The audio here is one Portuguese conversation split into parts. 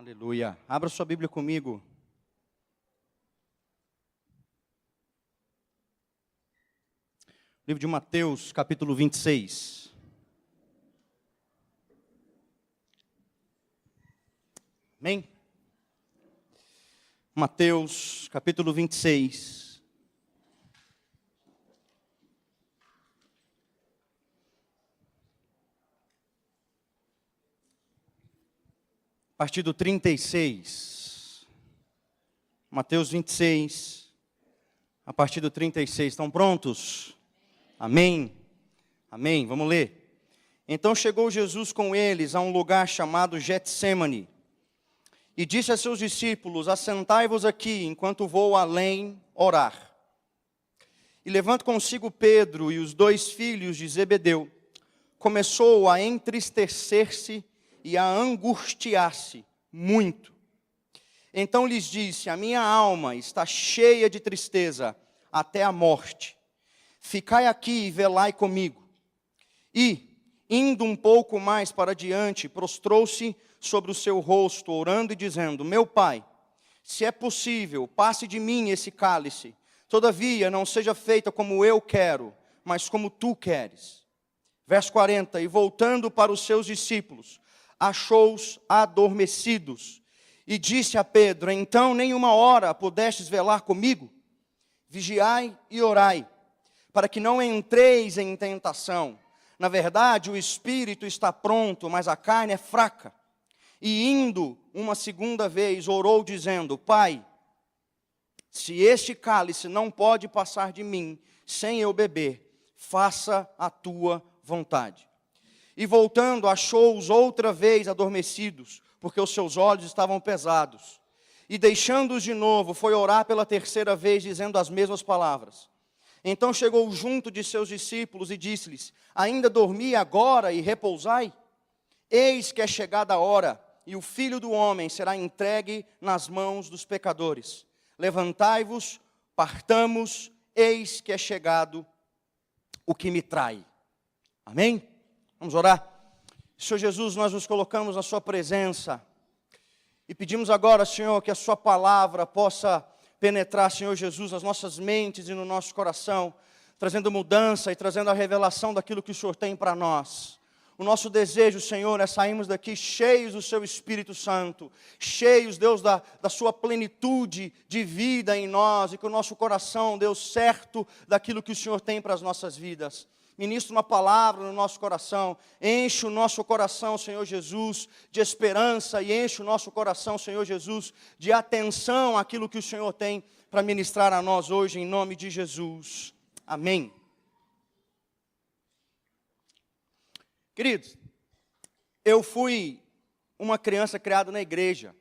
Aleluia. Abra sua Bíblia comigo. Livro de Mateus, capítulo 26. Amém? Mateus, capítulo 26. A partir do 36. Mateus 26, a partir do 36. Estão prontos? Amém? Amém. Vamos ler. Então chegou Jesus com eles a um lugar chamado Getsêmani, e disse a seus discípulos: assentai-vos aqui, enquanto vou além orar. E levando consigo Pedro e os dois filhos de Zebedeu, começou a entristecer-se e a angustiar-se muito. Então lhes disse: a minha alma está cheia de tristeza até a morte. Ficai aqui e velai comigo. E, indo um pouco mais para diante, prostrou-se sobre o seu rosto, orando e dizendo: meu Pai, se é possível, passe de mim esse cálice. Todavia, não seja feita como eu quero, mas como tu queres. Verso 40, e voltando para os seus discípulos, achou-os adormecidos, e disse a Pedro: então nem uma hora pudestes velar comigo? Vigiai e orai, para que não entreis em tentação. Na verdade, o espírito está pronto, mas a carne é fraca. E indo uma segunda vez, orou dizendo: Pai, se este cálice não pode passar de mim, sem eu beber, faça a tua vontade. E voltando, achou-os outra vez adormecidos, porque os seus olhos estavam pesados. E deixando-os de novo, foi orar pela terceira vez, dizendo as mesmas palavras. Então chegou junto de seus discípulos e disse-lhes: ainda dormi agora e repousai? Eis que é chegada a hora, e o Filho do Homem será entregue nas mãos dos pecadores. Levantai-vos, partamos, eis que é chegado o que me trai. Amém? Vamos orar? Senhor Jesus, nós nos colocamos na sua presença e pedimos agora, Senhor, que a sua palavra possa penetrar, Senhor Jesus, nas nossas mentes e no nosso coração, trazendo mudança e trazendo a revelação daquilo que o Senhor tem para nós. O nosso desejo, Senhor, é sairmos daqui cheios do seu Espírito Santo, cheios, Deus, da sua plenitude de vida em nós, e que o nosso coração, Deus, certo daquilo que o Senhor tem para as nossas vidas. Ministra uma palavra no nosso coração, enche o nosso coração, Senhor Jesus, de esperança, e enche o nosso coração, Senhor Jesus, de atenção àquilo que o Senhor tem para ministrar a nós hoje, em nome de Jesus. Amém. Queridos, eu fui uma criança criada na igreja.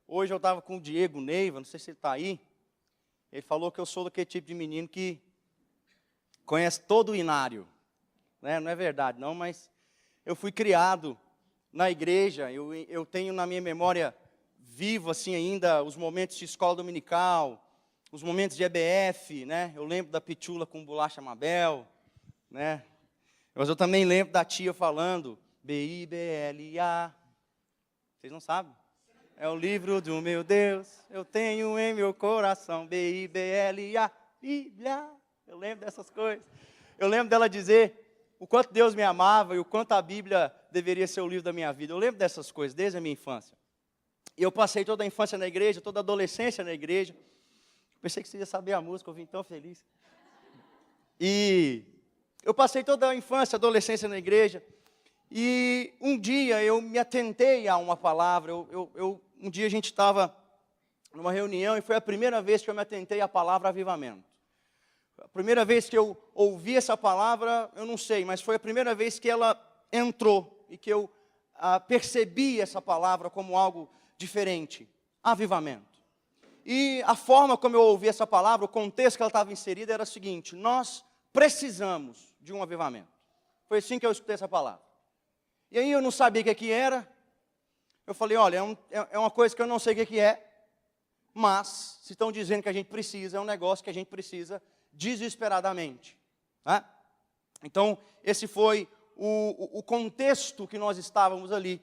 Hoje eu estava com o Diego Neiva, não sei se ele está aí. Ele falou que eu sou daquele tipo de menino que conhece todo o inário, né? Não é verdade não, mas eu fui criado na igreja, eu tenho na minha memória vivo assim ainda os momentos de escola dominical, os momentos de EBF, né? Eu lembro da pitula com bolacha Mabel, né? Mas eu também lembro da tia falando, B-I-B-L-A, vocês não sabem? É o livro do meu Deus, eu tenho em meu coração, B-I-B-L-A, Bíblia. Eu lembro dessas coisas. Eu lembro dela dizer o quanto Deus me amava e o quanto a Bíblia deveria ser o livro da minha vida. Eu lembro dessas coisas desde a minha infância. E eu passei toda a infância na igreja, toda a adolescência na igreja. Pensei que você ia saber a música, eu vim tão feliz. E eu passei toda a infância, adolescência na igreja. E um dia eu me atentei a uma palavra. Um dia a gente estava numa reunião e foi a primeira vez que eu me atentei à palavra avivamento. A primeira vez que eu ouvi essa palavra, eu não sei, mas foi a primeira vez que ela entrou e que eu percebi essa palavra como algo diferente, avivamento. E a forma como eu ouvi essa palavra, o contexto que ela estava inserida era o seguinte: nós precisamos de um avivamento. Foi assim que eu escutei essa palavra. E aí eu não sabia o que era. Eu falei: olha, é uma coisa que eu não sei o que é, mas se estão dizendo que a gente precisa, é um negócio que a gente precisa desesperadamente, né? Então, esse foi o contexto que nós estávamos ali.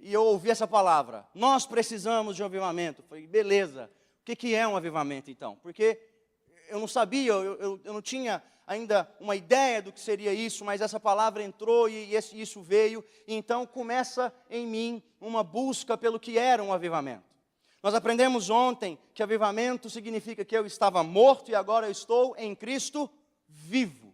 e eu ouvi essa palavra, nós precisamos de um avivamento. Eu falei, beleza, o que é um avivamento então? Porque eu não sabia, eu não tinha ainda uma ideia do que seria isso, mas essa palavra entrou e isso veio, e então começa em mim uma busca pelo que era um avivamento. Nós aprendemos ontem que avivamento significa que eu estava morto e agora eu estou em Cristo vivo.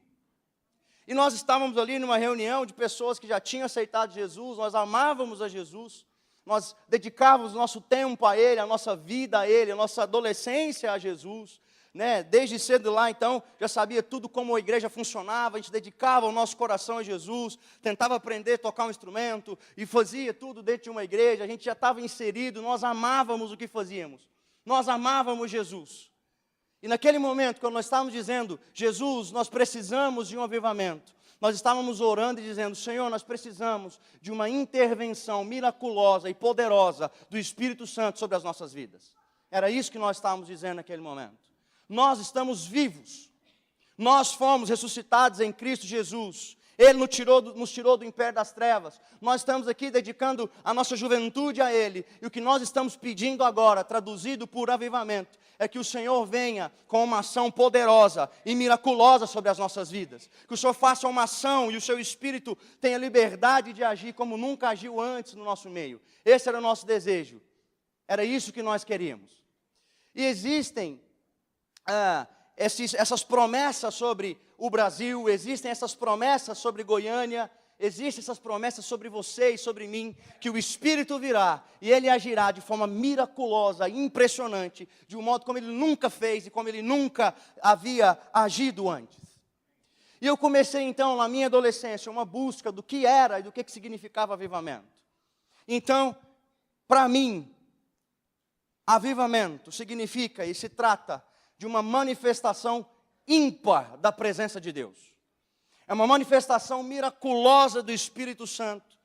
E nós estávamos ali numa reunião de pessoas que já tinham aceitado Jesus, nós amávamos a Jesus, nós dedicávamos nosso tempo a Ele, a nossa vida a Ele, a nossa adolescência a Jesus, né? Desde cedo lá, então, já sabia tudo como a igreja funcionava, a gente dedicava o nosso coração a Jesus, tentava aprender a tocar um instrumento, e fazia tudo dentro de uma igreja, a gente já estava inserido, nós amávamos o que fazíamos, nós amávamos Jesus. E naquele momento, quando nós estávamos dizendo, Jesus, nós precisamos de um avivamento, nós estávamos orando e dizendo, Senhor, nós precisamos de uma intervenção miraculosa e poderosa do Espírito Santo sobre as nossas vidas. Era isso que nós estávamos dizendo naquele momento. Nós estamos vivos, nós fomos ressuscitados em Cristo Jesus, Ele nos tirou do império das trevas, nós estamos aqui dedicando a nossa juventude a Ele, e o que nós estamos pedindo agora, traduzido por avivamento, é que o Senhor venha com uma ação poderosa e miraculosa sobre as nossas vidas, que o Senhor faça uma ação e o seu Espírito tenha liberdade de agir como nunca agiu antes no nosso meio. Esse era o nosso desejo, era isso que nós queríamos. E existem essas promessas sobre o Brasil, existem essas promessas sobre Goiânia, existem essas promessas sobre você e sobre mim, que o Espírito virá e Ele agirá de forma miraculosa, impressionante, de um modo como Ele nunca fez e como Ele nunca havia agido antes. E eu comecei então, na minha adolescência, uma busca do que era e do que significava avivamento. Então, para mim, avivamento significa e se trata de uma manifestação ímpar da presença de Deus. É uma manifestação miraculosa do Espírito Santo.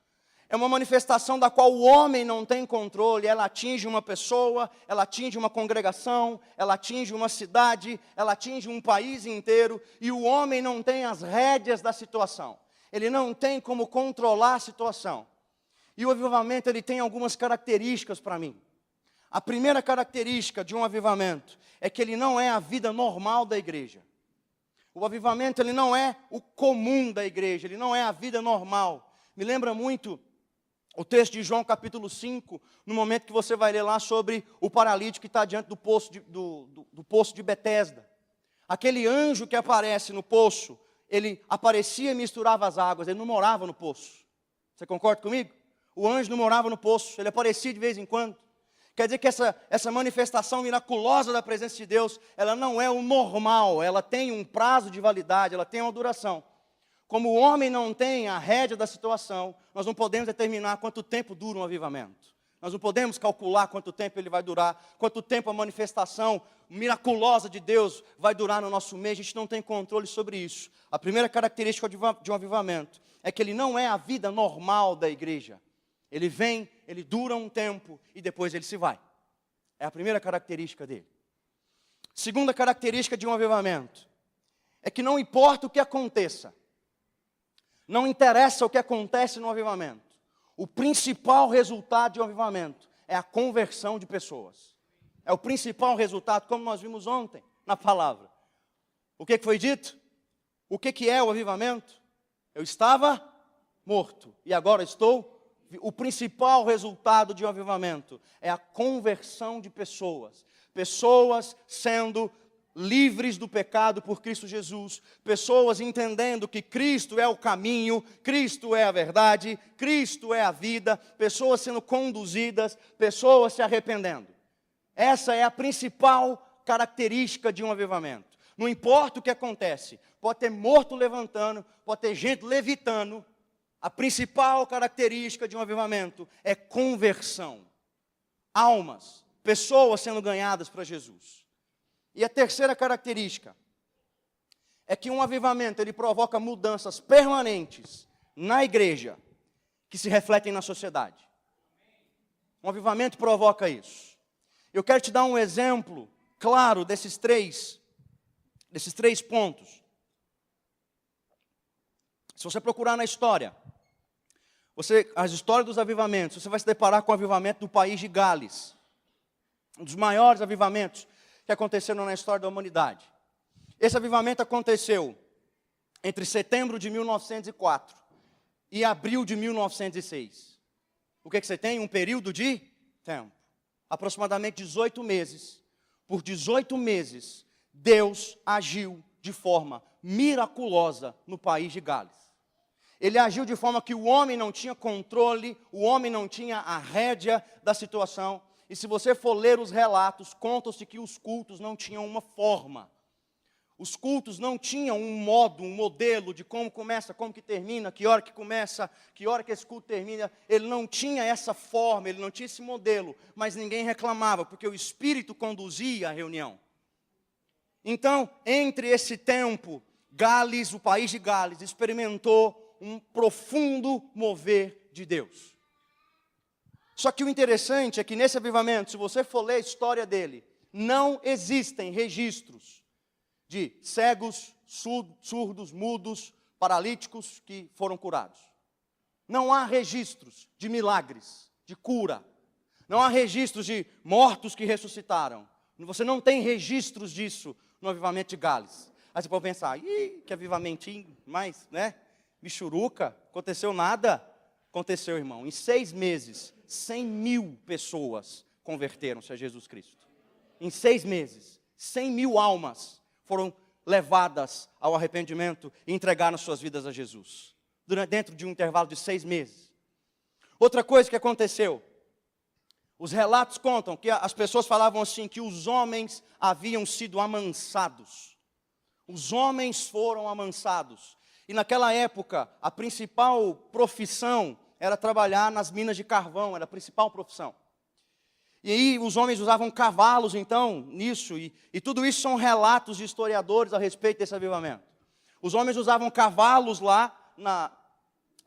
É uma manifestação da qual o homem não tem controle. Ela atinge uma pessoa, ela atinge uma congregação, ela atinge uma cidade, ela atinge um país inteiro, e o homem não tem as rédeas da situação. Ele não tem como controlar a situação. E o avivamento, ele tem algumas características para mim. A primeira característica de um avivamento é que ele não é a vida normal da igreja. O avivamento, ele não é o comum da igreja, ele não é a vida normal. Me lembra muito o texto de João capítulo 5, no momento que você vai ler lá sobre o paralítico que está diante do poço de Betesda. Aquele anjo que aparece no poço, ele aparecia e misturava as águas, ele não morava no poço. Você concorda comigo? O anjo não morava no poço, ele aparecia de vez em quando. Quer dizer que essa manifestação miraculosa da presença de Deus, ela não é o normal, ela tem um prazo de validade, ela tem uma duração. Como o homem não tem a rédea da situação, nós não podemos determinar quanto tempo dura um avivamento. Nós não podemos calcular quanto tempo ele vai durar, quanto tempo a manifestação miraculosa de Deus vai durar no nosso meio, a gente não tem controle sobre isso. A primeira característica de um avivamento é que ele não é a vida normal da igreja. Ele vem, ele dura um tempo e depois ele se vai. É a primeira característica dele. Segunda característica de um avivamento é que não importa o que aconteça, não interessa o que acontece no avivamento, o principal resultado de um avivamento é a conversão de pessoas. É o principal resultado, como nós vimos ontem na palavra. O que foi dito? O que é o avivamento? Eu estava morto e agora estou. O principal resultado de um avivamento é a conversão de pessoas. Pessoas sendo livres do pecado por Cristo Jesus. Pessoas entendendo que Cristo é o caminho, Cristo é a verdade, Cristo é a vida. Pessoas sendo conduzidas, pessoas se arrependendo. Essa é a principal característica de um avivamento. Não importa o que acontece, pode ter morto levantando, pode ter gente levitando. A principal característica de um avivamento é conversão. Almas, pessoas sendo ganhadas para Jesus. E a terceira característica é que um avivamento, ele provoca mudanças permanentes na igreja, que se refletem na sociedade. Um avivamento provoca isso. Eu quero te dar um exemplo claro desses três pontos. Se você procurar na história, as histórias dos avivamentos, você vai se deparar com o avivamento do país de Gales. Um dos maiores avivamentos que aconteceram na história da humanidade. Esse avivamento aconteceu entre setembro de 1904 e abril de 1906. O que você tem? Um período de tempo. Aproximadamente 18 meses. Por 18 meses, Deus agiu de forma miraculosa no país de Gales. Ele agiu de forma que o homem não tinha controle, o homem não tinha a rédea da situação. E se você for ler os relatos, contam-se que os cultos não tinham uma forma. Os cultos não tinham um modo, um modelo de como começa, como que termina, que hora que começa, que hora que esse culto termina. Ele não tinha essa forma, ele não tinha esse modelo, mas ninguém reclamava, porque o Espírito conduzia a reunião. Então, entre esse tempo, Gales, o país de Gales, experimentou um profundo mover de Deus. Só que o interessante é que nesse avivamento, se você for ler a história dele, não existem registros de cegos, surdos, mudos, paralíticos que foram curados. Não há registros de milagres, de cura. Não há registros de mortos que ressuscitaram. Você não tem registros disso no avivamento de Gales. Aí você pode pensar, que avivamentinho, mais, né? Michuruca, aconteceu nada? Aconteceu, irmão. Em 6 meses, 100.000 pessoas converteram-se a Jesus Cristo. Em 6 meses, 100.000 almas foram levadas ao arrependimento e entregaram suas vidas a Jesus. Dentro de um intervalo de 6 meses. Outra coisa que aconteceu, os relatos contam que as pessoas falavam assim, que os homens haviam sido amansados. Os homens foram amansados. E naquela época, a principal profissão era trabalhar nas minas de carvão, era a principal profissão. E aí os homens usavam cavalos, então, nisso, e tudo isso são relatos de historiadores a respeito desse avivamento. Os homens usavam cavalos lá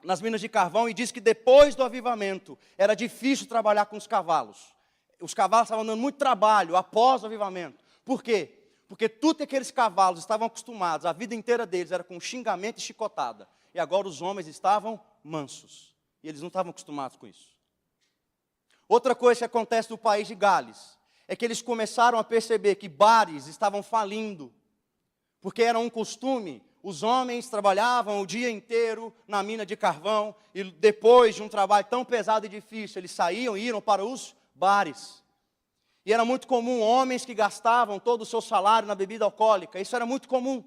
nas minas de carvão, e diz que depois do avivamento, era difícil trabalhar com os cavalos. Os cavalos estavam dando muito trabalho após o avivamento. Por quê? Porque tudo que aqueles cavalos estavam acostumados, a vida inteira deles era com xingamento e chicotada. E agora os homens estavam mansos. E eles não estavam acostumados com isso. Outra coisa que acontece no país de Gales, é que eles começaram a perceber que bares estavam falindo. Porque era um costume, os homens trabalhavam o dia inteiro na mina de carvão, e depois de um trabalho tão pesado e difícil, eles saíam e iam para os bares. E era muito comum homens que gastavam todo o seu salário na bebida alcoólica. Isso era muito comum.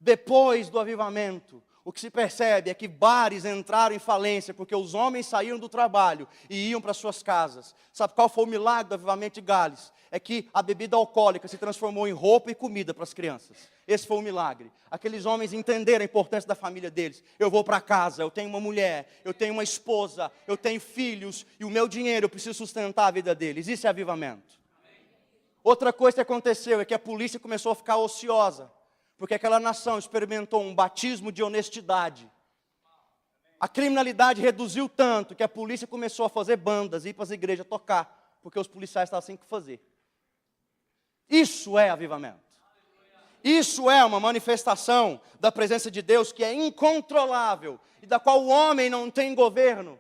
Depois do avivamento, o que se percebe é que bares entraram em falência, porque os homens saíram do trabalho e iam para suas casas. Sabe qual foi o milagre do avivamento de Gales? É que a bebida alcoólica se transformou em roupa e comida para as crianças. Esse foi o milagre. Aqueles homens entenderam a importância da família deles. Eu vou para casa, eu tenho uma mulher, eu tenho uma esposa, eu tenho filhos, e o meu dinheiro eu preciso sustentar a vida deles. Isso é avivamento. Outra coisa que aconteceu é que a polícia começou a ficar ociosa, porque aquela nação experimentou um batismo de honestidade. A criminalidade reduziu tanto que a polícia começou a fazer bandas, ir para as igrejas tocar, porque os policiais estavam sem o que fazer. Isso é avivamento. Isso é uma manifestação da presença de Deus que é incontrolável e da qual o homem não tem governo.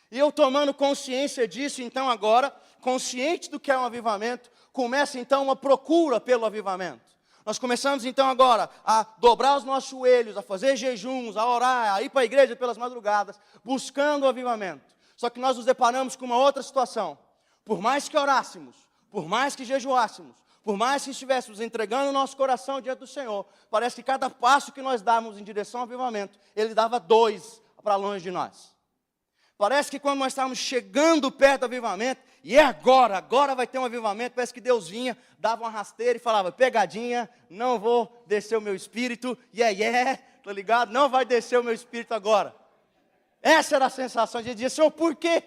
E eu tomando consciência disso, então agora, consciente do que é um avivamento, começa então uma procura pelo avivamento. Nós começamos então agora a dobrar os nossos joelhos, a fazer jejuns, a orar, a ir para a igreja pelas madrugadas, buscando o avivamento. Só que nós nos deparamos com uma outra situação. Por mais que orássemos, por mais que jejuássemos, por mais que estivéssemos entregando o nosso coração diante do Senhor, parece que cada passo que nós dávamos em direção ao avivamento, Ele dava 2 para longe de nós. Parece que quando nós estávamos chegando perto do avivamento, e é agora vai ter um avivamento, parece que Deus vinha, dava uma rasteira e falava, pegadinha, não vou descer o meu espírito, tá ligado? Não vai descer o meu espírito agora. Essa era a sensação, a gente dizia, Senhor, por quê?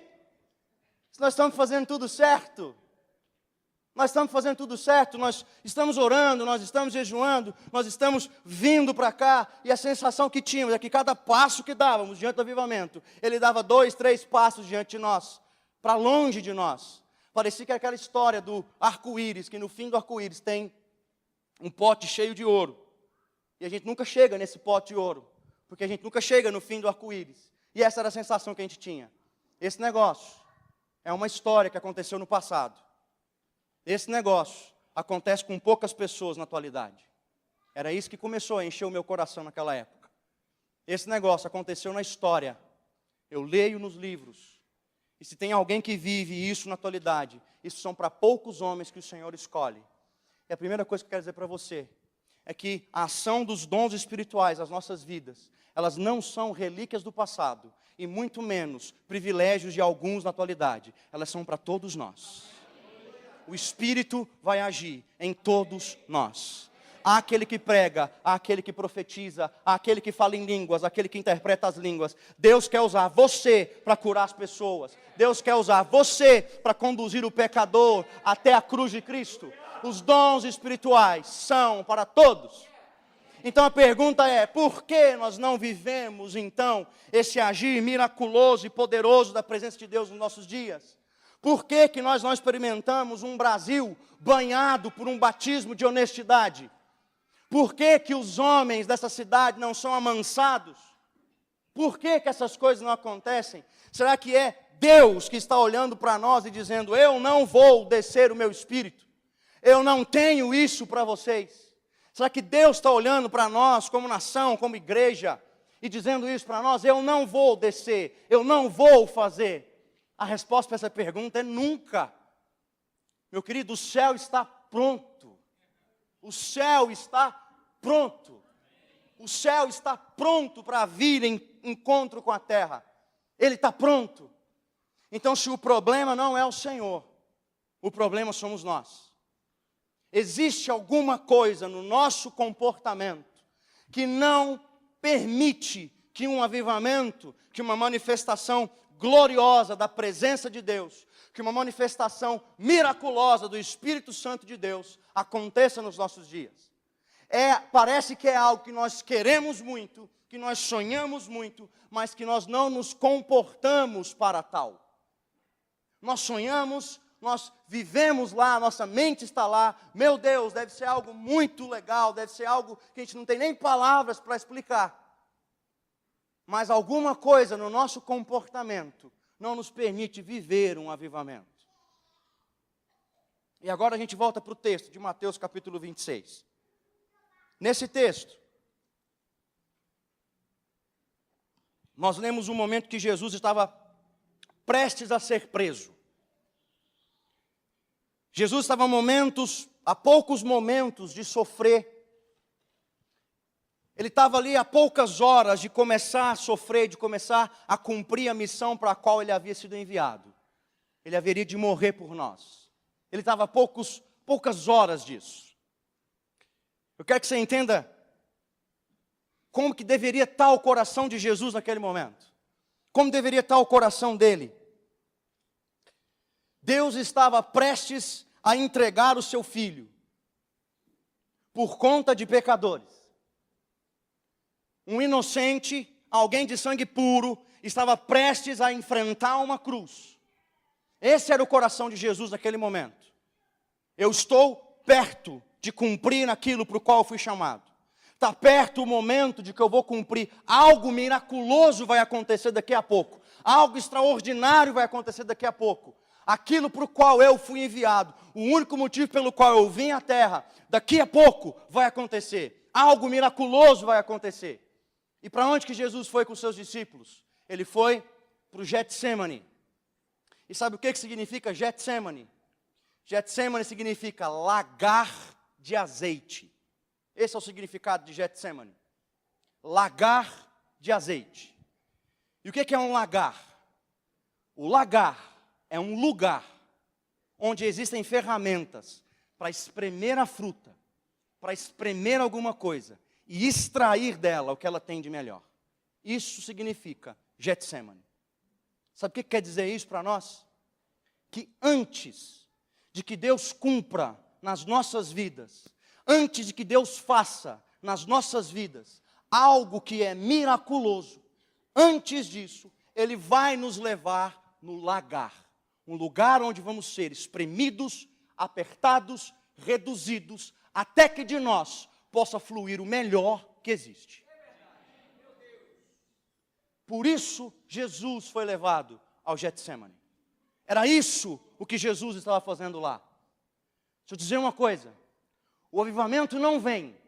Se nós estamos fazendo tudo certo. Nós estamos fazendo tudo certo, nós estamos orando, nós estamos jejuando, nós estamos vindo para cá, e a sensação que tínhamos é que cada passo que dávamos diante do avivamento, Ele dava 2, 3 passos diante de nós, para longe de nós. Parecia que era aquela história do arco-íris, que no fim do arco-íris tem um pote cheio de ouro, e a gente nunca chega nesse pote de ouro, porque a gente nunca chega no fim do arco-íris. E essa era a sensação que a gente tinha. Esse negócio é uma história que aconteceu no passado. Esse negócio acontece com poucas pessoas na atualidade. Era isso que começou a encher o meu coração naquela época. Esse negócio aconteceu na história. Eu leio nos livros. E se tem alguém que vive isso na atualidade, isso são para poucos homens que o Senhor escolhe. E a primeira coisa que eu quero dizer para você é que a ação dos dons espirituais nas nossas vidas, elas não são relíquias do passado, e muito menos privilégios de alguns na atualidade. Elas são para todos nós. O Espírito vai agir em todos nós. Há aquele que prega, há aquele que profetiza, há aquele que fala em línguas, aquele que interpreta as línguas. Deus quer usar você para curar as pessoas. Deus quer usar você para conduzir o pecador até a cruz de Cristo. Os dons espirituais são para todos. Então a pergunta é, por que nós não vivemos então esse agir miraculoso e poderoso da presença de Deus nos nossos dias? Por que que nós não experimentamos um Brasil banhado por um batismo de honestidade? Por que que os homens dessa cidade não são amansados? Por que que essas coisas não acontecem? Será que é Deus que está olhando para nós e dizendo, eu não vou descer o meu espírito? Eu não tenho isso para vocês? Será que Deus está olhando para nós como nação, como igreja, e dizendo isso para nós? Eu não vou descer, eu não vou fazer. A resposta para essa pergunta é nunca. Meu querido, o céu está pronto. O céu está pronto. O céu está pronto para vir em encontro com a terra. Ele está pronto. Então, se o problema não é o Senhor, o problema somos nós. Existe alguma coisa no nosso comportamento que não permite que um avivamento, que uma manifestação gloriosa da presença de Deus, que uma manifestação miraculosa do Espírito Santo de Deus aconteça nos nossos dias. Parece que é algo que nós queremos muito, que nós sonhamos muito, mas que nós não nos comportamos para tal. Nós sonhamos, nós vivemos lá, nossa mente está lá, meu Deus, deve ser algo muito legal, deve ser algo que a gente não tem nem palavras para explicar. Mas alguma coisa no nosso comportamento não nos permite viver um avivamento. E agora a gente volta para o texto de Mateus capítulo 26. Nesse texto, nós lemos um momento que Jesus estava prestes a ser preso. Jesus estava a poucos momentos de sofrer. Ele estava ali a poucas horas de começar a sofrer, de começar a cumprir a missão para a qual ele havia sido enviado. Ele haveria de morrer por nós. Ele estava a poucas horas disso. Eu quero que você entenda como que deveria estar o coração de Jesus naquele momento. Como deveria estar o coração dele. Deus estava prestes a entregar o seu filho por conta de pecadores. Um inocente, alguém de sangue puro, estava prestes a enfrentar uma cruz. Esse era o coração de Jesus naquele momento. Eu estou perto de cumprir aquilo para o qual eu fui chamado. Está perto o momento de que eu vou cumprir. Algo miraculoso vai acontecer daqui a pouco. Algo extraordinário vai acontecer daqui a pouco. Aquilo para o qual eu fui enviado, o único motivo pelo qual eu vim à terra, daqui a pouco vai acontecer. Algo miraculoso vai acontecer. E para onde que Jesus foi com seus discípulos? Ele foi para o Getsemane. E sabe o que significa Getsemane? Getsemane significa lagar de azeite. Esse é o significado de Getsemane. Lagar de azeite. E o que é um lagar? O lagar é um lugar onde existem ferramentas para espremer a fruta, para espremer alguma coisa e extrair dela o que ela tem de melhor. Isso significa Getsemane. Sabe o que quer dizer isso para nós? Que antes de que Deus cumpra nas nossas vidas, antes de que Deus faça nas nossas vidas algo que é miraculoso, antes disso, Ele vai nos levar no lagar. Um lugar onde vamos ser espremidos, apertados, reduzidos, até que de nós possa fluir o melhor que existe. Por isso Jesus foi levado ao Getsemane. Era isso o que Jesus estava fazendo lá. Deixa eu dizer uma coisa. O avivamento não vem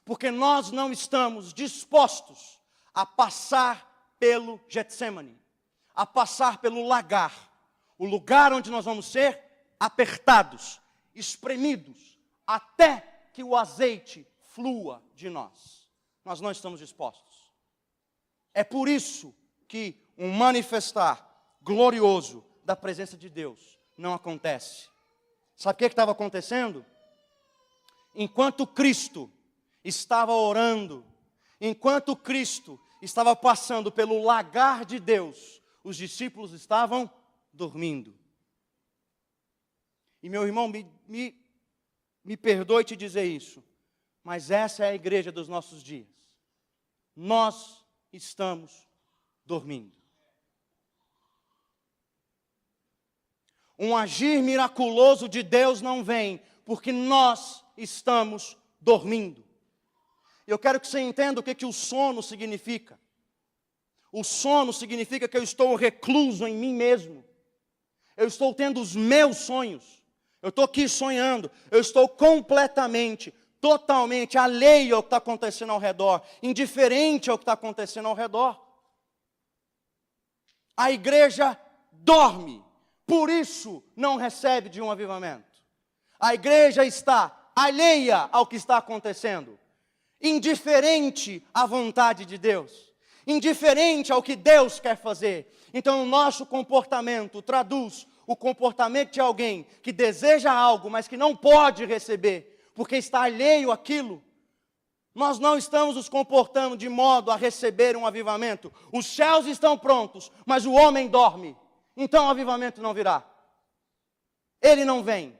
porque nós não estamos dispostos a passar pelo Getsemane, a passar pelo lagar, o lugar onde nós vamos ser apertados, espremidos, até que o azeite flua de nós. Nós não estamos dispostos. É por isso que um manifestar glorioso da presença de Deus não acontece. Sabe o que estava acontecendo? Enquanto Cristo estava orando, enquanto Cristo estava passando pelo lagar de Deus, os discípulos estavam dormindo. E meu irmão, me perdoe te dizer isso, mas essa é a igreja dos nossos dias. Nós estamos dormindo. Um agir miraculoso de Deus não vem porque nós estamos dormindo. Eu quero que você entenda o que o sono significa. O sono significa que eu estou recluso em mim mesmo. Eu estou tendo os meus sonhos. Eu estou aqui sonhando. Eu estou completamente, totalmente alheio ao que está acontecendo ao redor. Indiferente ao que está acontecendo ao redor. A igreja dorme. Por isso não recebe de um avivamento. A igreja está alheia ao que está acontecendo. Indiferente à vontade de Deus. Indiferente ao que Deus quer fazer. Então o nosso comportamento traduz o comportamento de alguém que deseja algo, mas que não pode receber, porque está alheio àquilo. Nós não estamos nos comportando de modo a receber um avivamento. Os céus estão prontos, mas o homem dorme. Então o avivamento não virá. Ele não vem.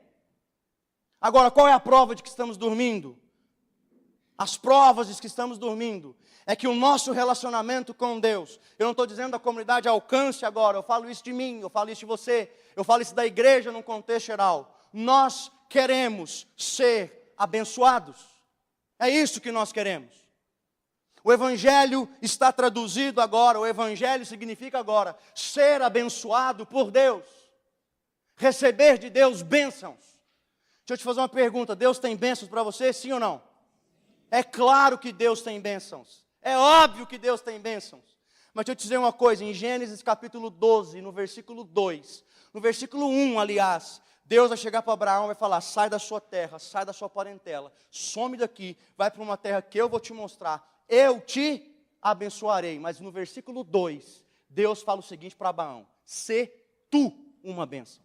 Agora, qual é a prova de que estamos dormindo? As provas de que estamos dormindo é que o nosso relacionamento com Deus, eu não estou dizendo da comunidade alcance agora, eu falo isso de mim, eu falo isso de você, eu falo isso da igreja num contexto geral. Nós queremos ser abençoados. É isso que nós queremos. O Evangelho está traduzido agora, o Evangelho significa agora ser abençoado por Deus. Receber de Deus bênçãos. Deixa eu te fazer uma pergunta, Deus tem bênçãos para você, sim ou não? É claro que Deus tem bênçãos. É óbvio que Deus tem bênçãos. Mas deixa eu te dizer uma coisa, em Gênesis capítulo 12, no versículo 2, no versículo 1, aliás, Deus vai chegar para Abraão e vai falar, sai da sua terra, sai da sua parentela, some daqui, vai para uma terra que eu vou te mostrar, eu te abençoarei. Mas no versículo 2, Deus fala o seguinte para Abraão, sê tu uma bênção.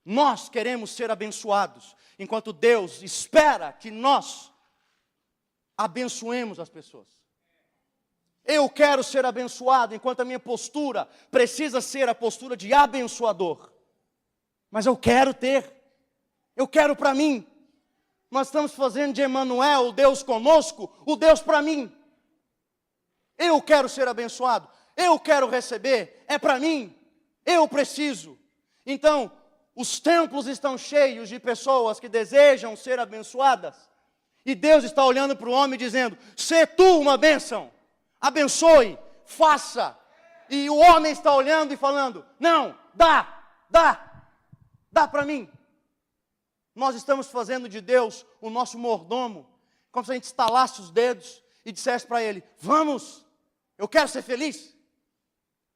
Nós queremos ser abençoados, enquanto Deus espera que nós abençoemos as pessoas. Eu quero ser abençoado, enquanto a minha postura precisa ser a postura de abençoador. Mas eu quero para mim. Nós estamos fazendo de Emanuel, o Deus conosco, o Deus para mim. Eu quero ser abençoado, eu quero receber, é para mim, eu preciso. Então, os templos estão cheios de pessoas que desejam ser abençoadas. E Deus está olhando para o homem dizendo, sê tu uma bênção, abençoe, faça. E o homem está olhando e falando, não, dá para mim. Nós estamos fazendo de Deus o nosso mordomo, como se a gente estalasse os dedos e dissesse para ele, vamos, eu quero ser feliz,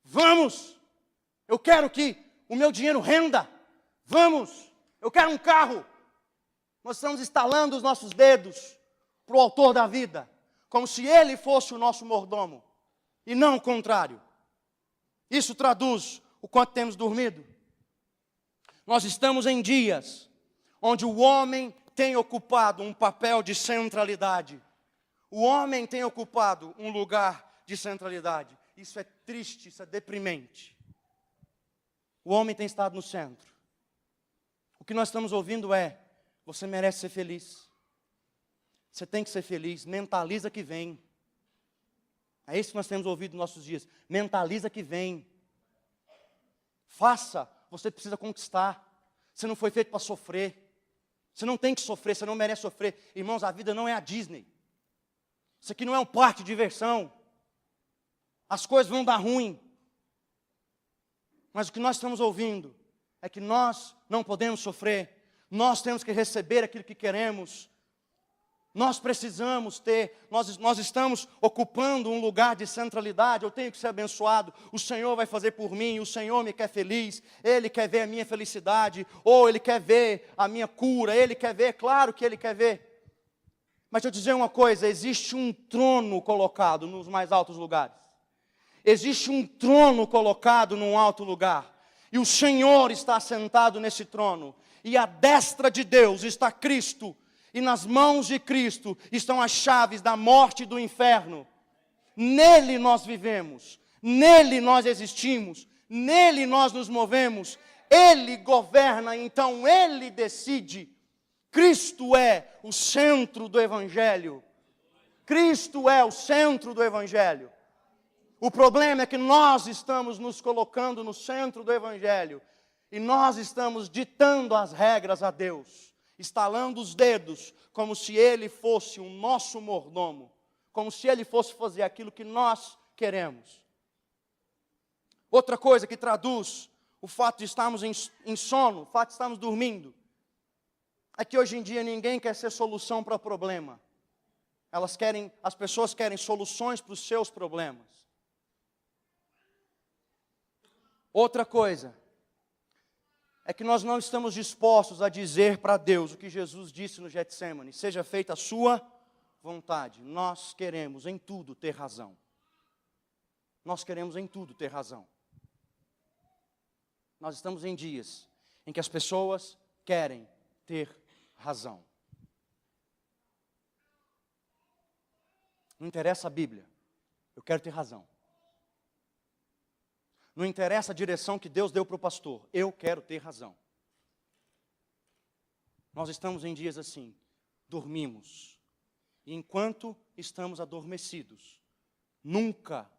vamos, eu quero que o meu dinheiro renda, vamos, eu quero um carro. Nós estamos estalando os nossos dedos para o autor da vida, como se ele fosse o nosso mordomo, e não o contrário. Isso traduz o quanto temos dormido. Nós estamos em dias onde o homem tem ocupado um papel de centralidade. O homem tem ocupado um lugar de centralidade. Isso é triste, isso é deprimente. O homem tem estado no centro. O que nós estamos ouvindo é, você merece ser feliz. Você tem que ser feliz. Mentaliza que vem. É isso que nós temos ouvido nos nossos dias. Mentaliza que vem. Faça. Você precisa conquistar. Você não foi feito para sofrer. Você não tem que sofrer. Você não merece sofrer. Irmãos, a vida não é a Disney. Isso aqui não é um parque de diversão. as coisas vão dar ruim. Mas o que nós estamos ouvindo é que nós não podemos sofrer, nós temos que receber aquilo que queremos. Nós precisamos ter, nós estamos ocupando um lugar de centralidade. Eu tenho que ser abençoado, o Senhor vai fazer por mim, o Senhor me quer feliz, Ele quer ver a minha felicidade, ou Ele quer ver a minha cura, Ele quer ver, claro que Ele quer ver. Mas deixa eu dizer uma coisa, existe um trono colocado nos mais altos lugares. Existe um trono colocado num alto lugar, e o Senhor está sentado nesse trono, e à destra de Deus está Cristo, e nas mãos de Cristo estão as chaves da morte e do inferno. Nele nós vivemos, nele nós existimos, nele nós nos movemos. Ele governa, então Ele decide. Cristo é o centro do Evangelho. Cristo é o centro do Evangelho. O problema é que nós estamos nos colocando no centro do Evangelho e nós estamos ditando as regras a Deus, estalando os dedos, como se Ele fosse o nosso mordomo, como se Ele fosse fazer aquilo que nós queremos. Outra coisa que traduz o fato de estarmos em sono, o fato de estarmos dormindo, é que hoje em dia ninguém quer ser solução para problema. As pessoas querem soluções para os seus problemas. Outra coisa é que nós não estamos dispostos a dizer para Deus o que Jesus disse no Getsêmani: seja feita a sua vontade. Nós queremos em tudo ter razão. Nós queremos em tudo ter razão. Nós estamos em dias em que as pessoas querem ter razão. Não interessa a Bíblia, eu quero ter razão. Não interessa a direção que Deus deu para o pastor, eu quero ter razão. Nós estamos em dias assim, dormimos. E enquanto estamos adormecidos, nunca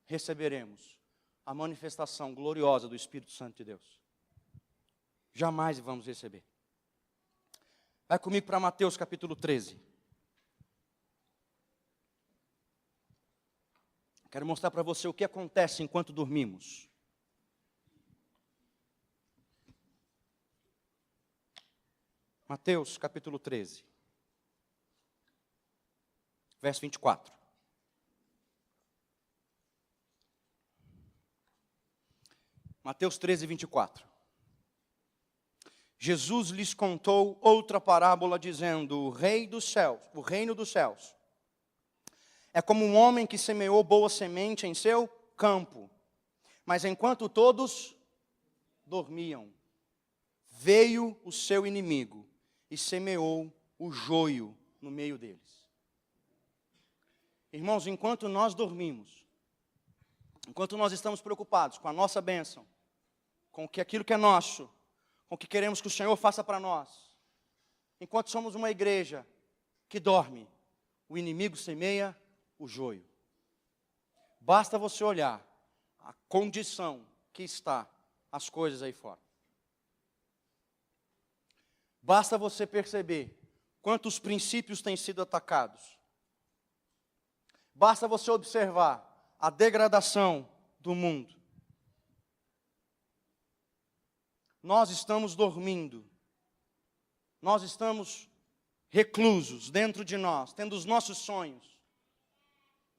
receberemos a manifestação gloriosa do Espírito Santo de Deus. Jamais vamos receber. Vai comigo para Mateus capítulo 13. Quero mostrar para você o que acontece enquanto dormimos. Mateus capítulo 13, verso 24. Mateus 13, 24. Jesus lhes contou outra parábola, dizendo: o reino dos céus é como um homem que semeou boa semente em seu campo. Mas enquanto todos dormiam, veio o seu inimigo e semeou o joio no meio deles. Irmãos, enquanto nós dormimos, enquanto nós estamos preocupados com a nossa bênção, com aquilo que é nosso, com o que queremos que o Senhor faça para nós, enquanto somos uma igreja que dorme, o inimigo semeia o joio. Basta você olhar a condição que está as coisas aí fora. Basta você perceber quantos princípios têm sido atacados. Basta você observar a degradação do mundo. Nós estamos dormindo. Nós estamos reclusos dentro de nós, tendo os nossos sonhos.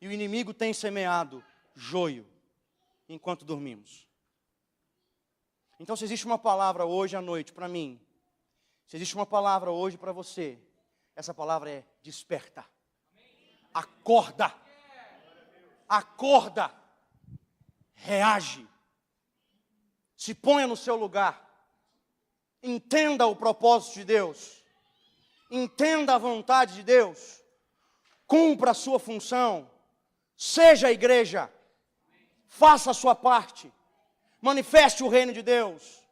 E o inimigo tem semeado joio enquanto dormimos. Então, se existe uma palavra hoje à noite para mim, se existe uma palavra hoje para você, essa palavra é desperta. Acorda. Acorda. Reage. Se ponha no seu lugar. Entenda o propósito de Deus. Entenda a vontade de Deus. Cumpra a sua função. Seja a igreja. Faça a sua parte. Manifeste o reino de Deus.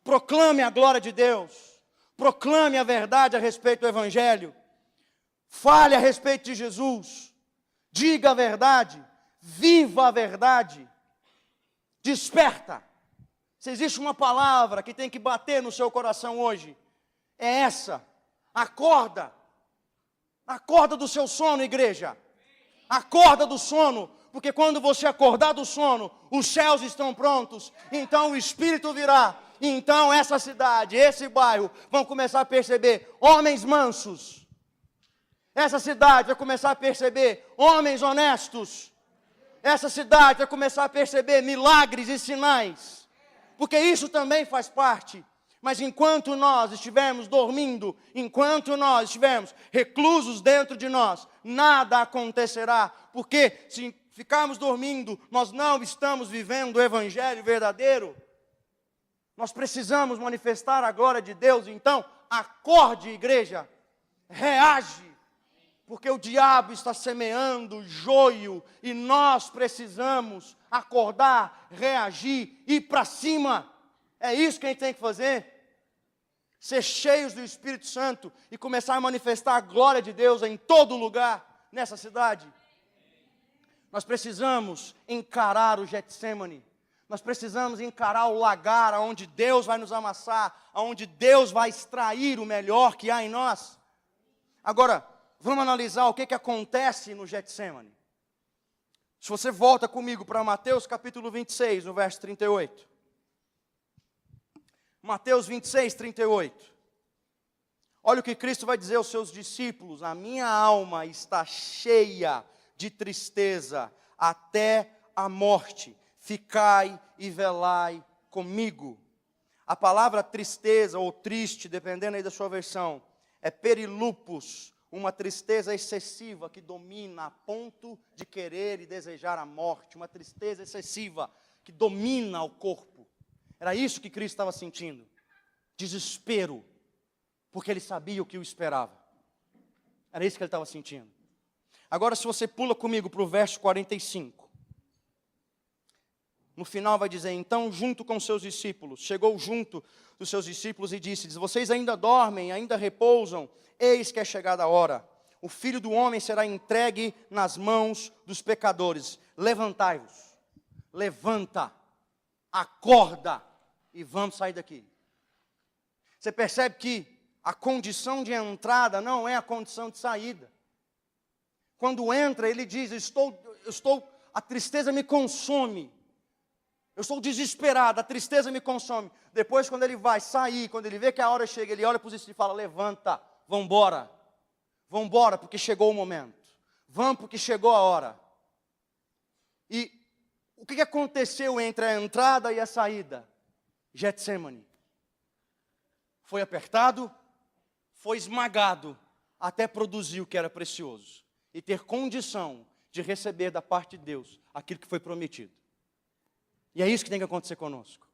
Proclame a glória de Deus. Proclame a verdade a respeito do Evangelho. Fale a respeito de Jesus. Diga a verdade. Viva a verdade. Desperta. Se existe uma palavra que tem que bater no seu coração hoje, é essa. Acorda. Acorda do seu sono, igreja. Acorda do sono. Porque quando você acordar do sono, os céus estão prontos, então o Espírito virá. Então essa cidade, esse bairro, vão começar a perceber homens mansos. Essa cidade vai começar a perceber homens honestos. Essa cidade vai começar a perceber milagres e sinais. Porque isso também faz parte. Mas enquanto nós estivermos dormindo, enquanto nós estivermos reclusos dentro de nós, nada acontecerá. Porque se ficarmos dormindo, nós não estamos vivendo o Evangelho verdadeiro. Nós precisamos manifestar a glória de Deus. Então, acorde, igreja, reage. Porque o diabo está semeando joio e nós precisamos acordar, reagir, ir para cima. É isso que a gente tem que fazer. Ser cheios do Espírito Santo e começar a manifestar a glória de Deus em todo lugar nessa cidade. Nós precisamos encarar o Getsemane. Nós precisamos encarar o lagar onde Deus vai nos amassar, onde Deus vai extrair o melhor que há em nós. Agora, vamos analisar o que acontece no Getsemane. Se você volta comigo para Mateus capítulo 26, no verso 38. Mateus 26, 38. Olha o que Cristo vai dizer aos seus discípulos: a minha alma está cheia de tristeza até a morte. Ficai e velai comigo. A palavra tristeza ou triste, dependendo aí da sua versão, é perilupus, uma tristeza excessiva que domina a ponto de querer e desejar a morte, uma tristeza excessiva que domina o corpo. Era isso que Cristo estava sentindo, desespero, porque ele sabia o que o esperava. Era isso que ele estava sentindo. Agora, se você pula comigo para o verso 45. No final vai dizer: então, junto com seus discípulos, chegou junto dos seus discípulos e disse: vocês ainda dormem, ainda repousam, eis que é chegada a hora. O Filho do Homem será entregue nas mãos dos pecadores. Levantai-vos, levanta, acorda e vamos sair daqui. Você percebe que a condição de entrada não é a condição de saída. Quando entra, ele diz: a tristeza me consome. Eu estou desesperado, a tristeza me consome. Depois, quando ele vai sair, quando ele vê que a hora chega, ele olha para os discípulos e fala: levanta, vamos embora. Vamos embora, porque chegou o momento. Vamos, porque chegou a hora. E o que aconteceu entre a entrada e a saída? Getsemane. Foi apertado, foi esmagado, até produzir o que era precioso. E ter condição de receber da parte de Deus aquilo que foi prometido. E é isso que tem que acontecer conosco.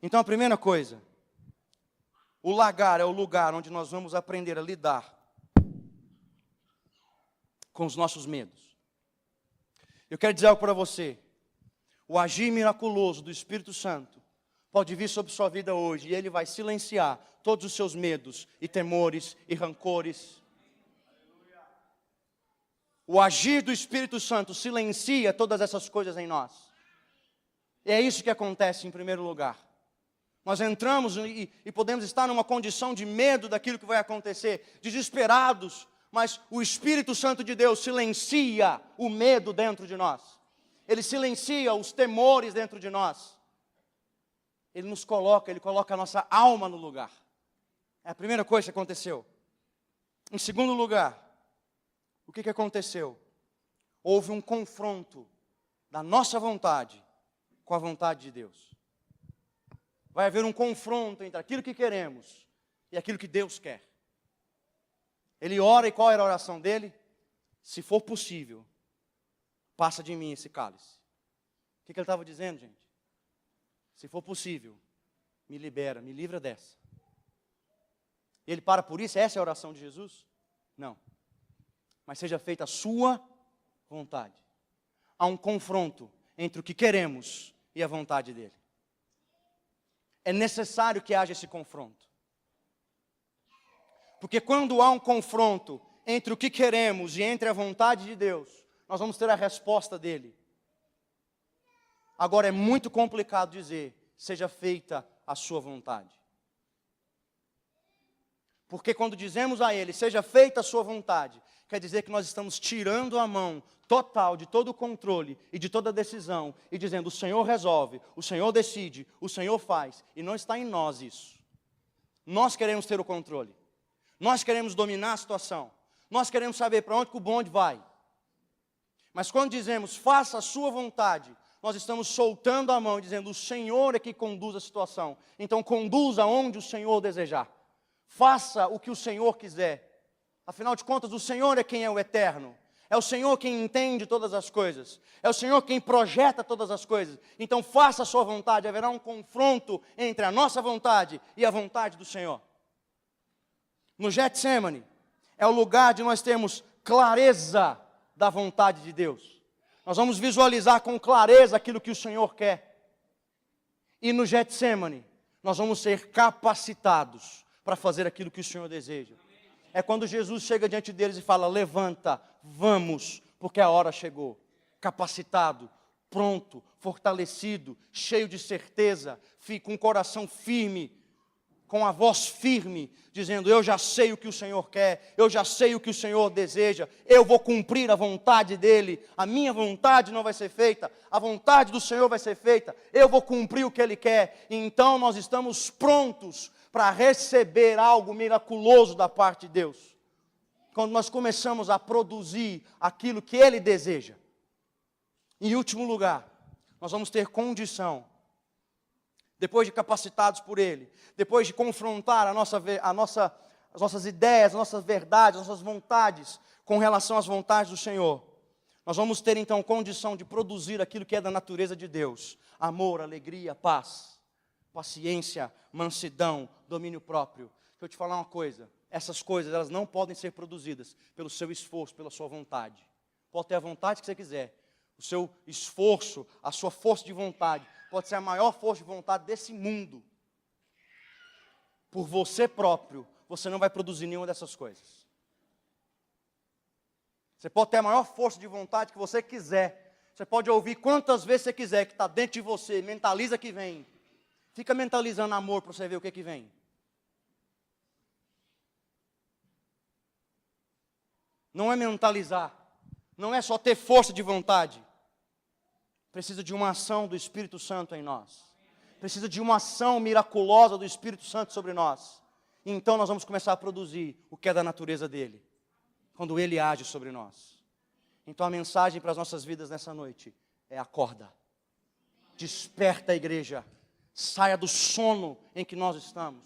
Então a primeira coisa, o lagar é o lugar onde nós vamos aprender a lidar com os nossos medos. Eu quero dizer algo para você. O agir miraculoso do Espírito Santo pode vir sobre sua vida hoje e ele vai silenciar todos os seus medos e temores e rancores. O agir do Espírito Santo silencia todas essas coisas em nós. E é isso que acontece em primeiro lugar. Nós entramos e podemos estar numa condição de medo daquilo que vai acontecer, desesperados, mas o Espírito Santo de Deus silencia o medo dentro de nós. Ele silencia os temores dentro de nós. Ele coloca a nossa alma no lugar. É a primeira coisa que aconteceu. Em segundo lugar, o que aconteceu? Houve um confronto da nossa vontade com a vontade de Deus. Vai haver um confronto entre aquilo que queremos e aquilo que Deus quer. Ele ora, e qual era a oração dele? Se for possível, passa de mim esse cálice. O que ele estava dizendo, gente? Se for possível, me libera, me livra dessa. Ele para por isso? Essa é a oração de Jesus? Não. Mas seja feita a sua vontade. Há um confronto entre o que queremos e a vontade dele. É necessário que haja esse confronto. Porque quando há um confronto entre o que queremos e entre a vontade de Deus, nós vamos ter a resposta dele. Agora é muito complicado dizer: seja feita a sua vontade. Porque quando dizemos a ele: seja feita a sua vontade, quer dizer que nós estamos tirando a mão total de todo o controle e de toda a decisão e dizendo: o Senhor resolve, o Senhor decide, o Senhor faz, e não está em nós isso. Nós queremos ter o controle, nós queremos dominar a situação, nós queremos saber para onde que o bonde vai. Mas quando dizemos: faça a sua vontade, nós estamos soltando a mão e dizendo: o Senhor é que conduz a situação, então conduza onde o Senhor desejar, faça o que o Senhor quiser. Afinal de contas, o Senhor é quem é o eterno. É o Senhor quem entende todas as coisas. É o Senhor quem projeta todas as coisas. Então faça a sua vontade. Haverá um confronto entre a nossa vontade e a vontade do Senhor. No Getsemane, é o lugar de nós termos clareza da vontade de Deus. Nós vamos visualizar com clareza aquilo que o Senhor quer. E no Getsemane, nós vamos ser capacitados para fazer aquilo que o Senhor deseja. É quando Jesus chega diante deles e fala: levanta, vamos, porque a hora chegou. Capacitado, pronto, fortalecido, cheio de certeza, com o coração firme, com a voz firme, dizendo: eu já sei o que o Senhor quer, eu já sei o que o Senhor deseja, eu vou cumprir a vontade dEle, a minha vontade não vai ser feita, a vontade do Senhor vai ser feita, eu vou cumprir o que Ele quer. E então nós estamos prontos para receber algo miraculoso da parte de Deus, quando nós começamos a produzir aquilo que Ele deseja. Em último lugar, nós vamos ter condição, depois de capacitados por Ele, depois de confrontar as nossas ideias, as nossas verdades, as nossas vontades com relação às vontades do Senhor, nós vamos ter então condição de produzir aquilo que é da natureza de Deus: amor, alegria, paz, paciência, mansidão, domínio próprio. Deixa eu te falar uma coisa: essas coisas, elas não podem ser produzidas pelo seu esforço, pela sua vontade. Pode ter a vontade que você quiser, o seu esforço, a sua força de vontade, pode ser a maior força de vontade desse mundo. Por você próprio, você não vai produzir nenhuma dessas coisas. Você pode ter a maior força de vontade que você quiser, você pode ouvir quantas vezes você quiser, que está dentro de você, mentaliza que vem. Fica mentalizando amor para você ver o que vem. Não é mentalizar, não é só ter força de vontade. Precisa de uma ação do Espírito Santo em nós. Precisa de uma ação miraculosa do Espírito Santo sobre nós. E então nós vamos começar a produzir o que é da natureza dEle, quando Ele age sobre nós. Então a mensagem para as nossas vidas nessa noite é: acorda, desperta a igreja, saia do sono em que nós estamos,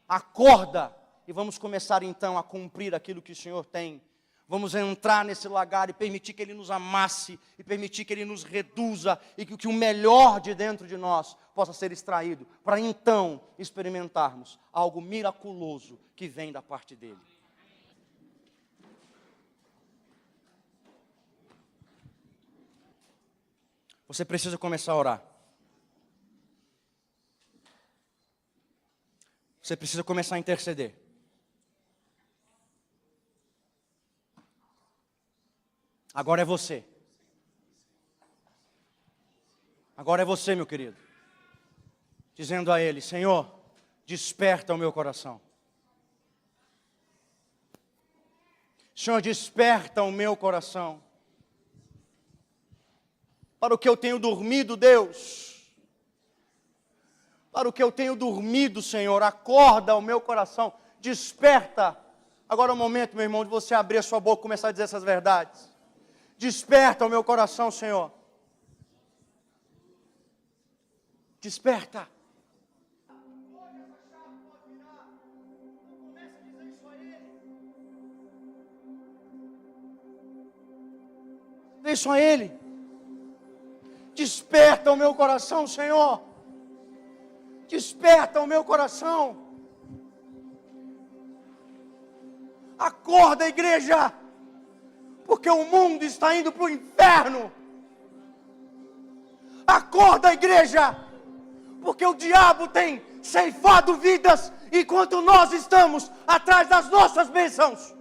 acorda e vamos começar então a cumprir aquilo que o Senhor tem. Vamos entrar nesse lagar e permitir que Ele nos amasse, e permitir que Ele nos reduza, e que o melhor de dentro de nós possa ser extraído, para então experimentarmos algo miraculoso que vem da parte dEle. Você precisa começar a orar. Você precisa começar a interceder. Agora é você. Agora é você, meu querido. Dizendo a Ele: Senhor, desperta o meu coração. Senhor, desperta o meu coração. Para o que eu tenho dormido, Deus. Para o que eu tenho dormido, Senhor, acorda o meu coração. Desperta. Agora é o momento, meu irmão, de você abrir a sua boca e começar a dizer essas verdades. Desperta o meu coração, Senhor. Desperta. Dê isso a Ele. Desperta o meu coração, Senhor. Desperta o meu coração. Acorda, igreja. Porque o mundo está indo para o inferno. Acorda, igreja, porque o diabo tem ceifado vidas, enquanto nós estamos atrás das nossas bênçãos.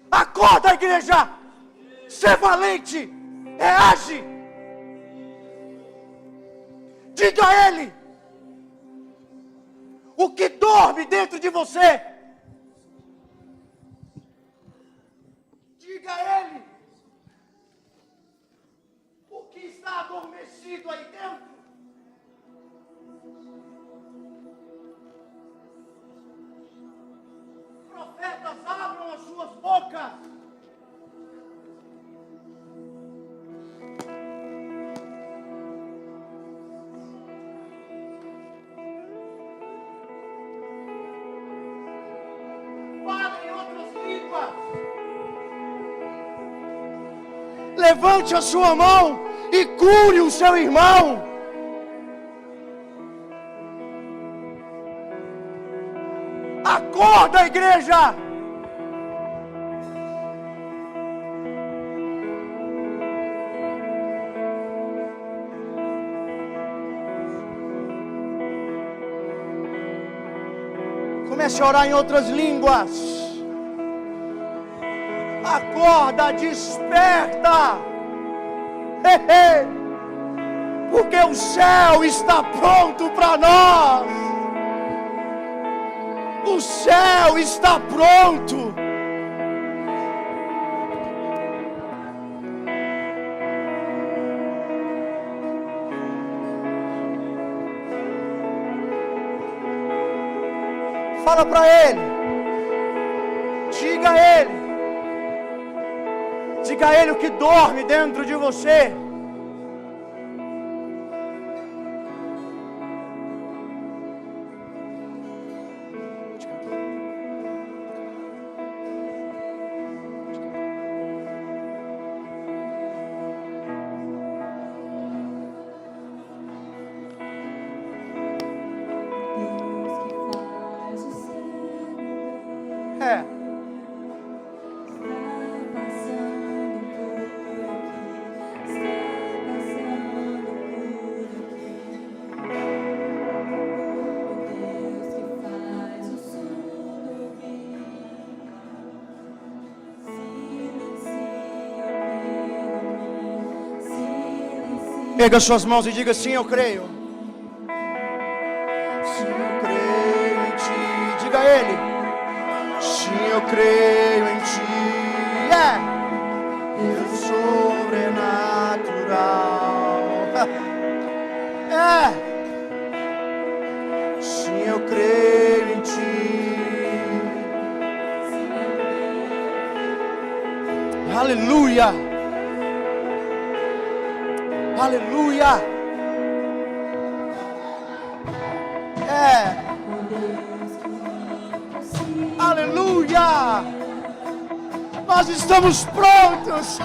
Acorda, igreja, ser valente, reage. Diga a Ele o que dorme dentro de você. profetas abram as suas bocas. Falem em outras línguas. Levante a sua mão e cure o seu irmão. Acorda, igreja! Comece a orar em outras línguas. Acorda, desperta. Porque o céu está pronto para nós. O céu está pronto. Fala para ele. Diga a ele. Diga a ele o que dorme dentro de você. Pega suas mãos e diga: sim, eu creio. Sim, eu creio em ti. Diga a ele: sim, eu creio em ti. Deus sobrenatural. Sim, eu creio em ti. Aleluia. Aleluia. Aleluia. Nós estamos prontos.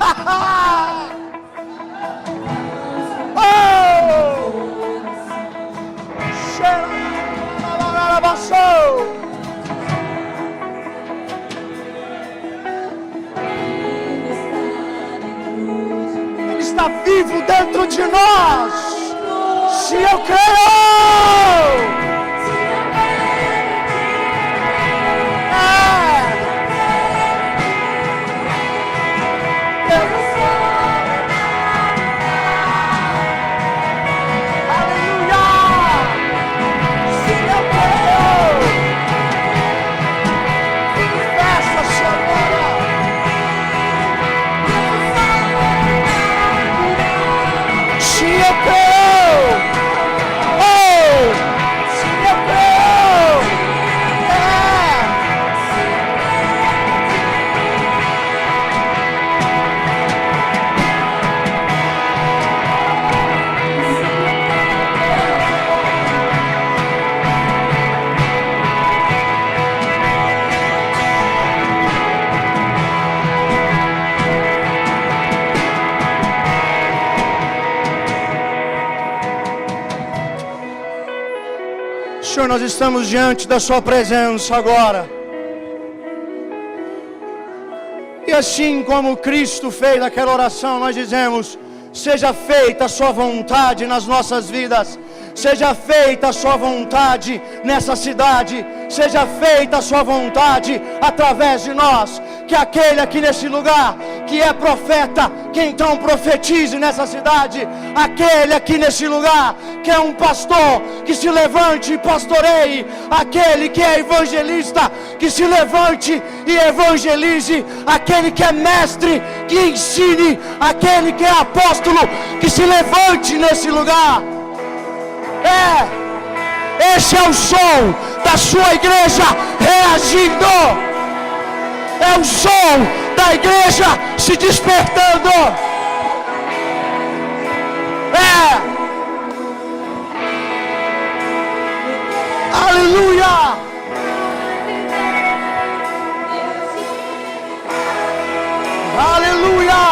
Ele está vivo dentro de nós. Se eu creio. Senhor, nós estamos diante da sua presença agora. E assim como Cristo fez aquela oração, nós dizemos: seja feita a sua vontade nas nossas vidas. Seja feita a sua vontade nessa cidade. Seja feita a sua vontade através de nós. Que aquele aqui nesse lugar que é profeta, que então profetize nessa cidade. Aquele aqui nesse lugar que é um pastor, que se levante e pastoreie. Aquele que é evangelista, que se levante e evangelize. Aquele que é mestre, que ensine. Aquele que é apóstolo, que se levante nesse lugar. Esse é o som da sua igreja reagindo. É o som da igreja se despertando. Aleluia! Aleluia!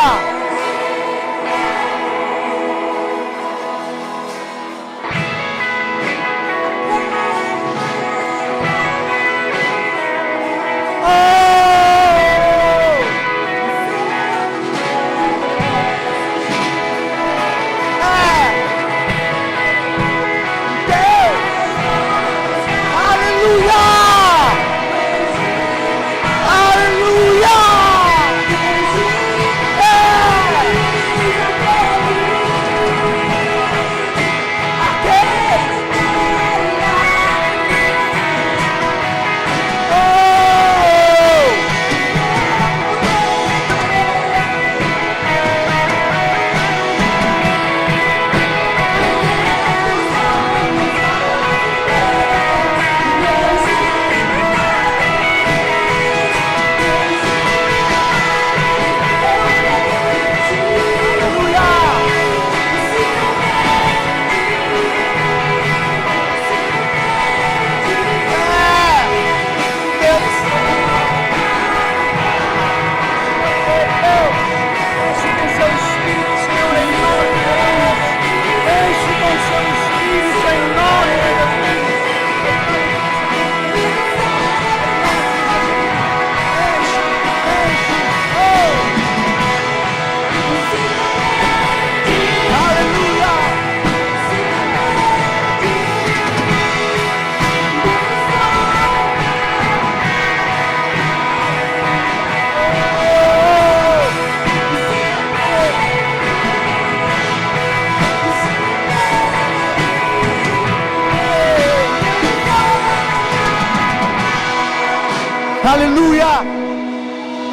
Aleluia!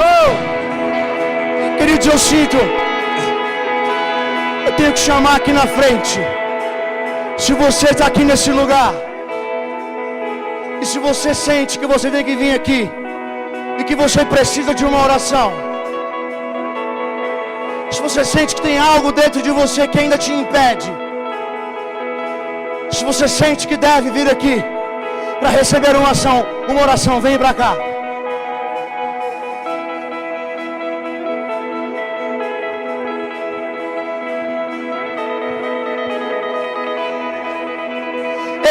Oh! Queridos, eu sinto. Eu tenho que chamar aqui na frente. Se você está aqui nesse lugar, e se você sente que você tem que vir aqui, e que você precisa de uma oração, se você sente que tem algo dentro de você que ainda te impede, se você sente que deve vir aqui para receber uma oração, vem para cá.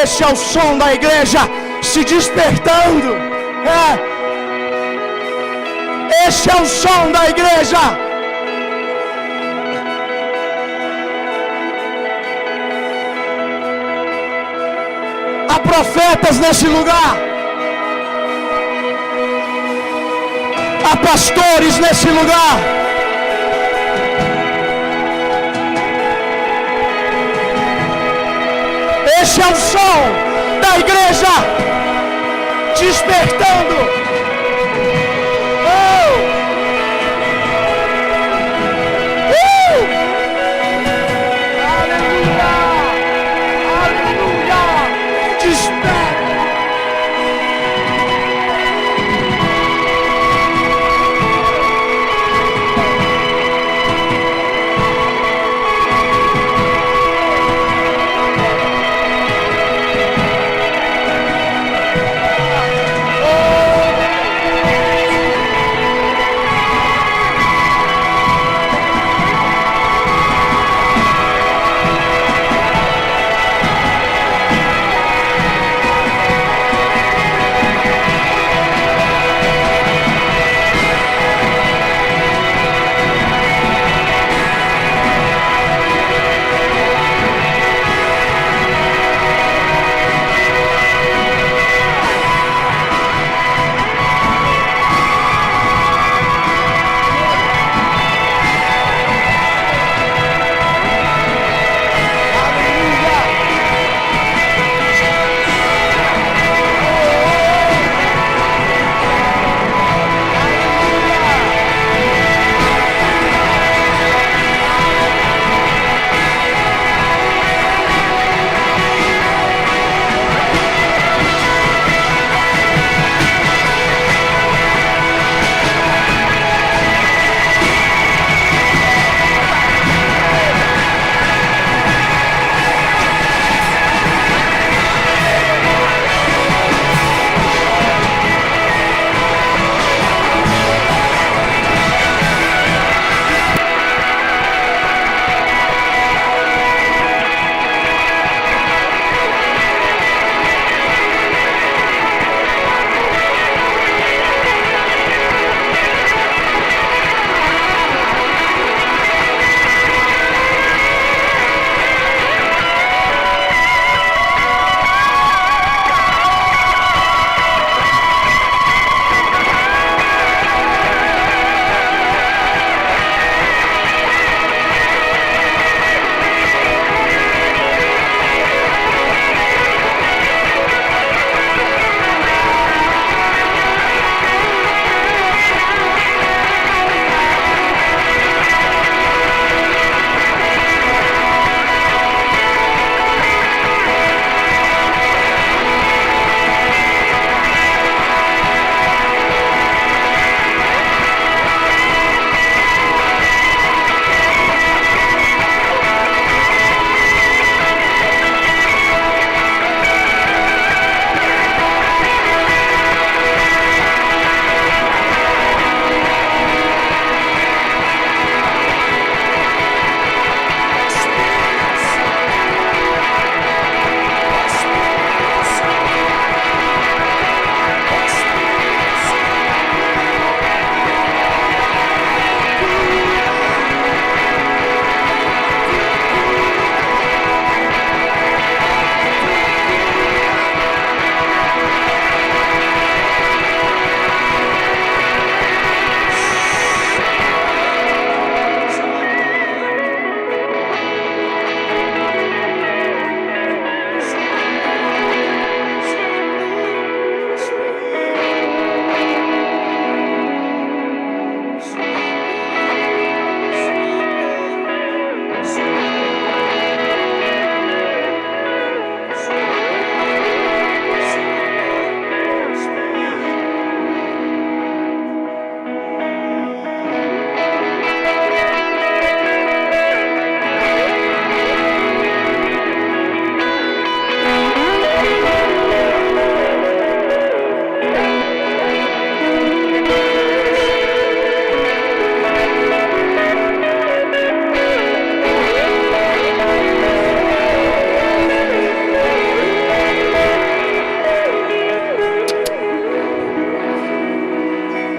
Esse é o som da igreja se despertando. Esse é o som da igreja. Há profetas nesse lugar. Há pastores nesse lugar. Esse é o som da igreja despertando. Aleluia! Aleluia! Desperta! Oh!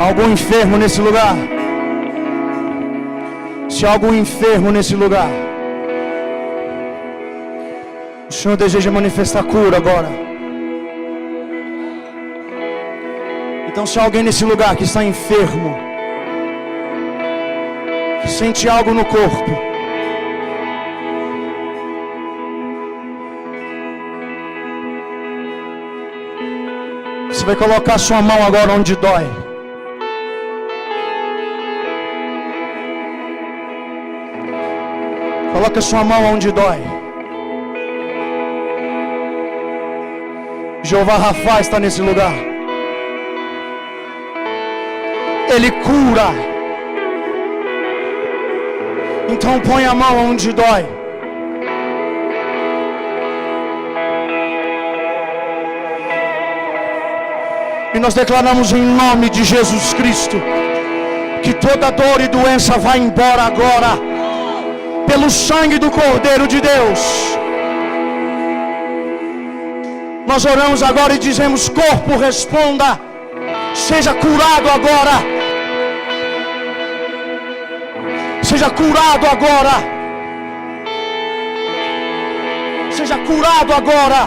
Algum enfermo nesse lugar? Se há algum enfermo nesse lugar, o Senhor deseja manifestar cura agora. Então, se há alguém nesse lugar que está enfermo, que sente algo no corpo, você vai colocar sua mão agora onde dói. Coloca sua mão onde dói. Jeová Rafa está nesse lugar. Ele cura. Então põe a mão onde dói. E nós declaramos em nome de Jesus Cristo que toda dor e doença vai embora agora, pelo sangue do Cordeiro de Deus. Nós oramos agora e dizemos: corpo, responda, seja curado agora. Seja curado agora. Seja curado agora,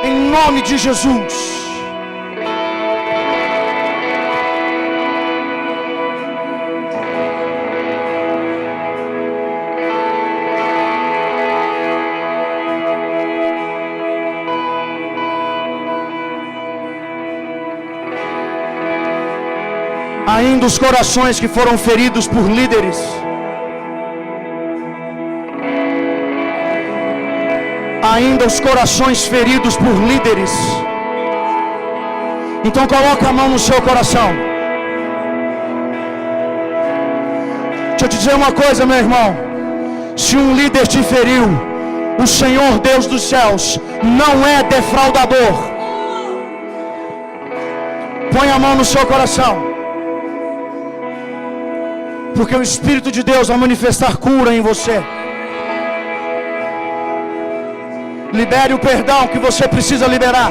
em nome de Jesus. Ainda os corações que foram feridos por líderes, ainda os corações feridos por líderes. Então coloque a mão no seu coração. Deixa eu te dizer uma coisa, meu irmão. Se um líder te feriu, o Senhor Deus dos céus não é defraudador. Põe a mão no seu coração, porque o Espírito de Deus vai manifestar cura em você. Libere o perdão que você precisa liberar.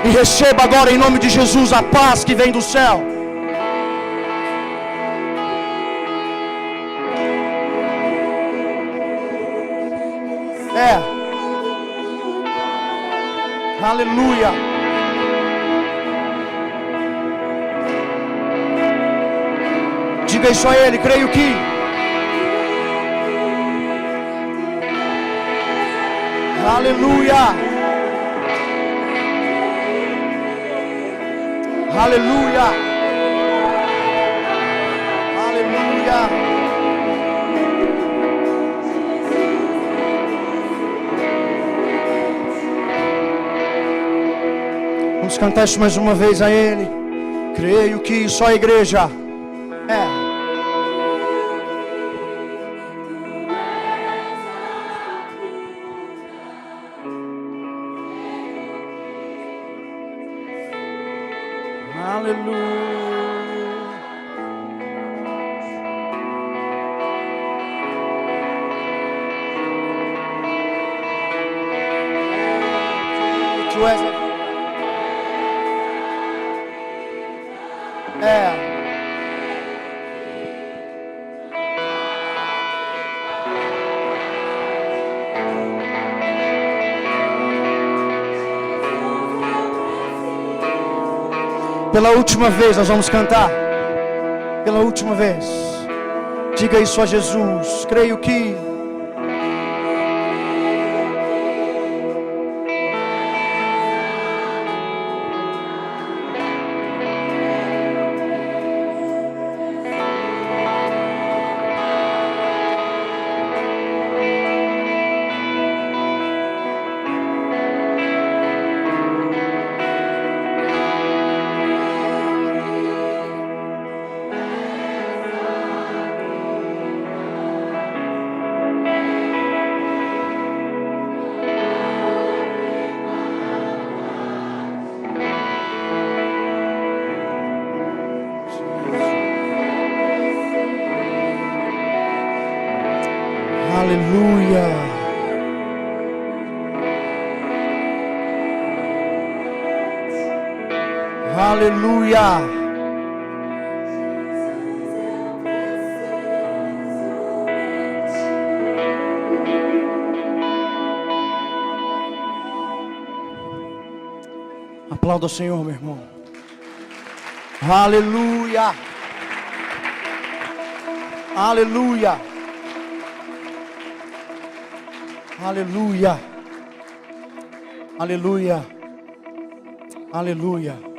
E receba agora em nome de Jesus a paz que vem do céu. Aleluia. Diga isso a Ele, creio que aleluia. Aleluia. Aleluia. Vamos cantar isso mais uma vez a Ele. Creio que só a igreja Pela última vez nós vamos cantar. Pela última vez. Diga isso a Jesus. Creio que aleluia. Aleluia. Aplauda o Senhor, meu irmão. Aleluia. Aleluia. Aleluia. Aleluia. Aleluia.